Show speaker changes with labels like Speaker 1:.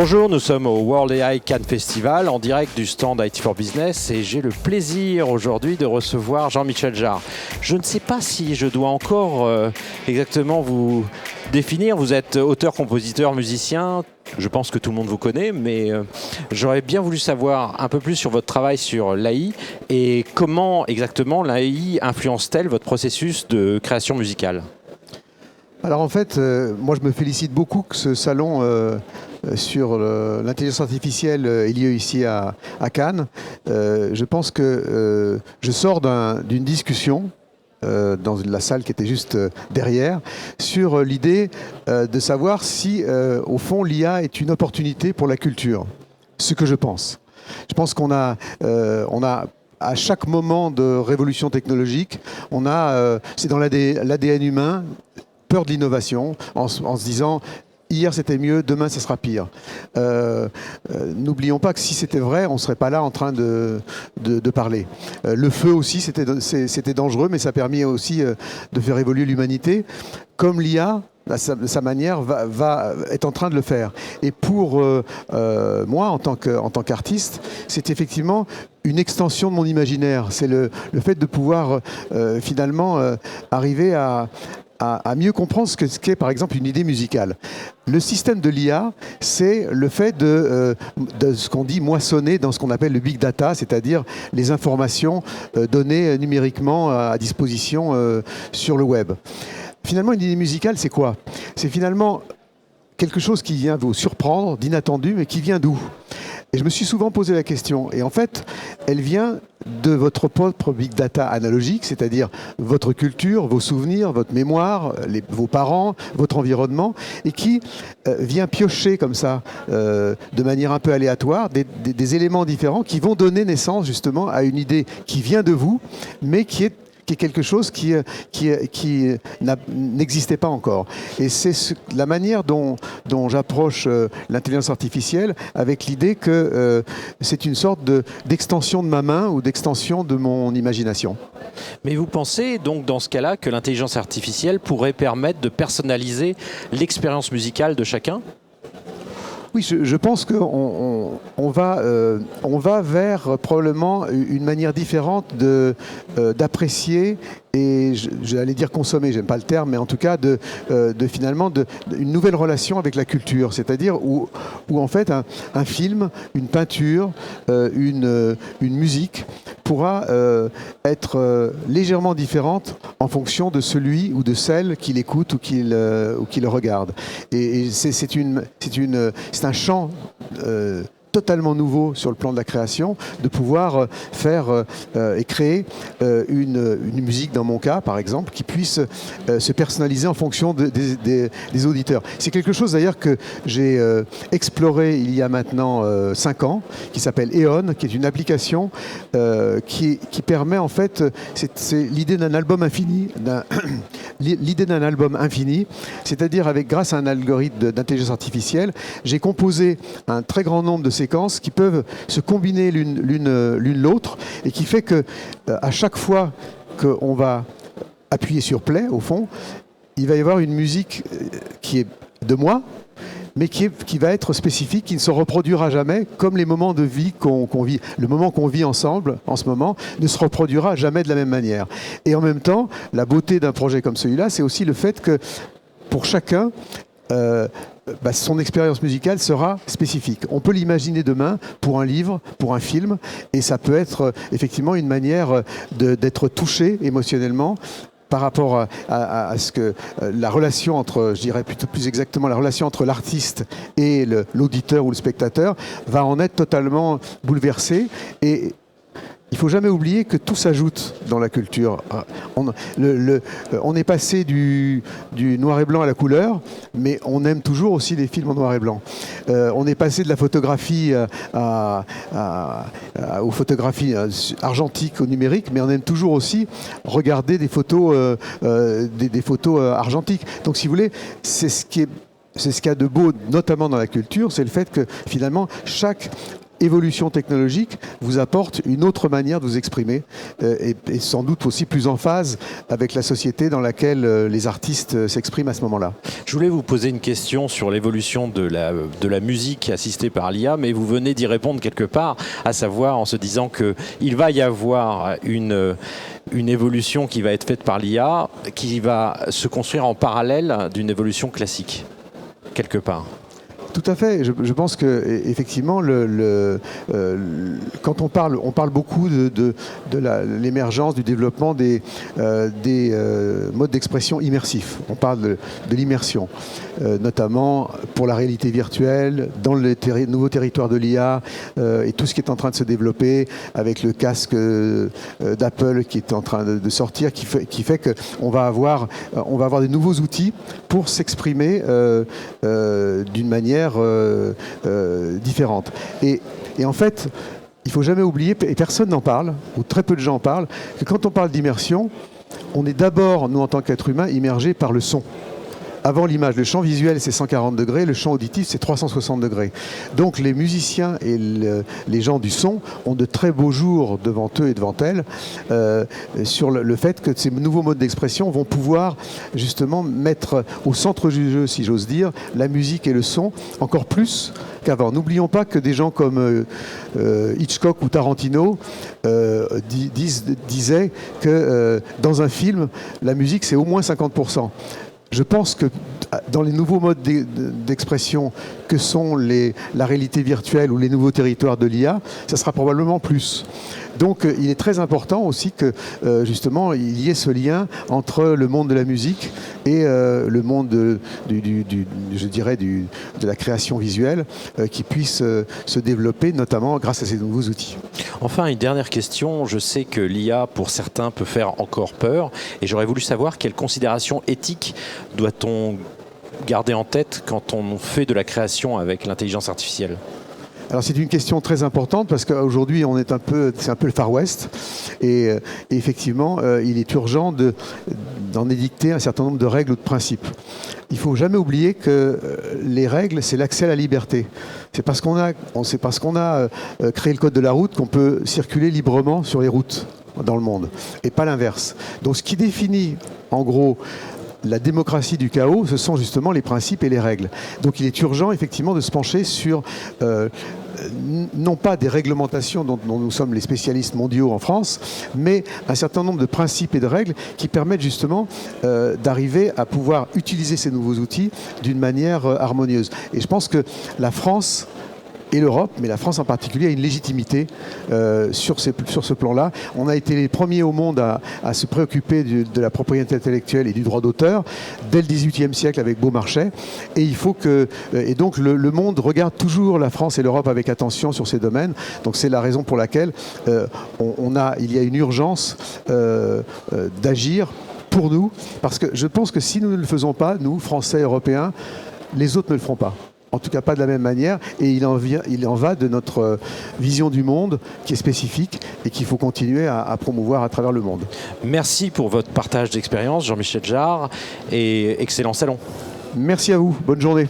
Speaker 1: Bonjour, nous sommes au World AI Cannes Festival en direct du stand IT for Business et j'ai le plaisir aujourd'hui de recevoir Jean-Michel Jarre. Je ne sais pas si je dois encore exactement vous définir. Vous êtes auteur, compositeur, musicien. Je pense que tout le monde vous connaît, mais j'aurais bien voulu savoir un peu plus sur votre travail sur l'AI et comment exactement l'AI influence-t-elle votre processus de création musicale.
Speaker 2: Alors en fait, moi je me félicite beaucoup que ce salon sur l'intelligence artificielle ait lieu ici à Cannes. Je pense que je sors d'une discussion dans la salle qui était juste derrière, sur l'idée de savoir si, au fond, l'IA est une opportunité pour la culture. Ce que je pense. Je pense qu'on a à chaque moment de révolution technologique, c'est dans l'ADN humain, peur de l'innovation, en se disant hier c'était mieux, demain ça sera pire. N'oublions pas que si c'était vrai, on ne serait pas là en train de parler. Le feu aussi, c'était dangereux, mais ça a permis aussi de faire évoluer l'humanité. Comme l'IA, de sa manière, est en train de le faire. Et pour moi, en tant qu'artiste, c'est effectivement une extension de mon imaginaire. C'est le fait de pouvoir finalement arriver à mieux comprendre ce qu'est par exemple une idée musicale. Le système de l'IA, c'est le fait de ce qu'on dit moissonner dans ce qu'on appelle le big data, c'est-à-dire les informations données numériquement à disposition sur le web. Finalement, une idée musicale, c'est quoi? C'est finalement quelque chose qui vient vous surprendre, d'inattendu, mais qui vient d'où? Et je me suis souvent posé la question. Et en fait, elle vient de votre propre big data analogique, c'est-à-dire votre culture, vos souvenirs, votre mémoire, vos parents, votre environnement, et qui vient piocher comme ça, de manière un peu aléatoire, des éléments différents qui vont donner naissance justement à une idée qui vient de vous, mais qui est quelque chose qui n'existait pas encore. Et c'est la manière dont j'approche l'intelligence artificielle, avec l'idée que c'est une sorte d'extension de ma main ou d'extension de mon imagination.
Speaker 1: Mais vous pensez donc dans ce cas-là que l'intelligence artificielle pourrait permettre de personnaliser l'expérience musicale de chacun ?
Speaker 2: Oui, je pense qu'on va vers probablement une manière différente d'apprécier et j'allais dire consommer, j'aime pas le terme, mais en tout cas finalement une nouvelle relation avec la culture, c'est-à-dire où en fait un film, une peinture, une musique pourra être légèrement différente en fonction de celui ou de celle qui l'écoute ou qui le regarde. Et c'est un champ totalement nouveau sur le plan de la création, de pouvoir faire et créer une musique, dans mon cas par exemple, qui puisse se personnaliser en fonction des auditeurs. C'est quelque chose d'ailleurs que j'ai exploré il y a maintenant 5 ans, qui s'appelle EON, qui est une application qui permet en fait, c'est l'idée d'un album infini, c'est-à-dire grâce à un algorithme d'intelligence artificielle, j'ai composé un très grand nombre de séquences qui peuvent se combiner l'une l'autre et qui fait que à chaque fois qu'on va appuyer sur play, au fond, il va y avoir une musique qui est de moi, mais qui va être spécifique, qui ne se reproduira jamais, comme les moments de vie qu'on vit. Le moment qu'on vit ensemble, en ce moment, ne se reproduira jamais de la même manière. Et en même temps, la beauté d'un projet comme celui-là, c'est aussi le fait que, pour chacun, son expérience musicale sera spécifique. On peut l'imaginer demain pour un livre, pour un film, et ça peut être effectivement une manière d'être touché émotionnellement par rapport à ce que la relation entre, je dirais plutôt plus exactement, la relation entre l'artiste et l'auditeur ou le spectateur va en être totalement bouleversée. Et il ne faut jamais oublier que tout s'ajoute dans la culture. On est passé du noir et blanc à la couleur, mais on aime toujours aussi les films en noir et blanc. On est passé de la photographie aux photographies argentiques, au numérique, mais on aime toujours aussi regarder des photos, des photos argentiques. Donc si vous voulez, c'est ce qu'il y a de beau, notamment dans la culture, c'est le fait que finalement chaque évolution technologique vous apporte une autre manière de vous exprimer et sans doute aussi plus en phase avec la société dans laquelle les artistes s'expriment à ce moment-là.
Speaker 1: Je voulais vous poser une question sur l'évolution de la musique assistée par l'IA, mais vous venez d'y répondre quelque part, à savoir en se disant qu'il va y avoir une évolution qui va être faite par l'IA, qui va se construire en parallèle d'une évolution classique, quelque part.
Speaker 2: Tout à fait. Je pense que effectivement, quand on parle beaucoup de l'émergence, du développement des modes d'expression immersifs. On parle de l'immersion, notamment pour la réalité virtuelle, dans le nouveau territoire de l'IA et tout ce qui est en train de se développer avec le casque d'Apple qui est en train de sortir, qui fait qu'on va avoir des nouveaux outils pour s'exprimer d'une manière différente. Et en fait, il ne faut jamais oublier, et personne n'en parle, ou très peu de gens en parlent, que quand on parle d'immersion, on est d'abord, nous en tant qu'être humain, immergé par le son. Avant l'image, le champ visuel c'est 140 degrés, le champ auditif c'est 360 degrés. Donc les musiciens et les gens du son ont de très beaux jours devant eux et devant elles sur le fait que ces nouveaux modes d'expression vont pouvoir justement mettre au centre du jeu, si j'ose dire, la musique et le son encore plus qu'avant. N'oublions pas que des gens comme Hitchcock ou Tarantino disaient que dans un film, la musique c'est au moins 50%. Je pense que dans les nouveaux modes d'expression que sont la réalité virtuelle ou les nouveaux territoires de l'IA, ça sera probablement plus. Donc il est très important aussi que justement il y ait ce lien entre le monde de la musique et le monde de la création visuelle qui puisse se développer notamment grâce à ces nouveaux outils.
Speaker 1: Enfin, une dernière question. Je sais que l'IA, pour certains, peut faire encore peur. Et j'aurais voulu savoir quelles considérations éthiques doit-on garder en tête quand on fait de la création avec l'intelligence artificielle ?
Speaker 2: Alors c'est une question très importante parce qu'aujourd'hui c'est un peu le Far West et effectivement il est urgent d'en édicter un certain nombre de règles ou de principes. Il ne faut jamais oublier que les règles c'est l'accès à la liberté. C'est parce qu'on a créé le code de la route qu'on peut circuler librement sur les routes dans le monde et pas l'inverse. Donc ce qui définit en gros la démocratie du chaos, ce sont justement les principes et les règles. Donc il est urgent effectivement de se pencher sur non pas des réglementations dont nous sommes les spécialistes mondiaux en France, mais un certain nombre de principes et de règles qui permettent justement d'arriver à pouvoir utiliser ces nouveaux outils d'une manière harmonieuse. Et je pense que la France et l'Europe, mais la France en particulier, a une légitimité sur ce plan-là. On a été les premiers au monde à se préoccuper de la propriété intellectuelle et du droit d'auteur dès le XVIIIe siècle avec Beaumarchais. Et il faut et donc le monde regarde toujours la France et l'Europe avec attention sur ces domaines. Donc c'est la raison pour laquelle il y a une urgence d'agir pour nous, parce que je pense que si nous ne le faisons pas, nous, Français, Européens, les autres ne le feront pas. En tout cas, pas de la même manière. Et il en va de notre vision du monde qui est spécifique et qu'il faut continuer à promouvoir à travers le monde.
Speaker 1: Merci pour votre partage d'expérience, Jean-Michel Jarre, et excellent salon.
Speaker 2: Merci à vous. Bonne journée.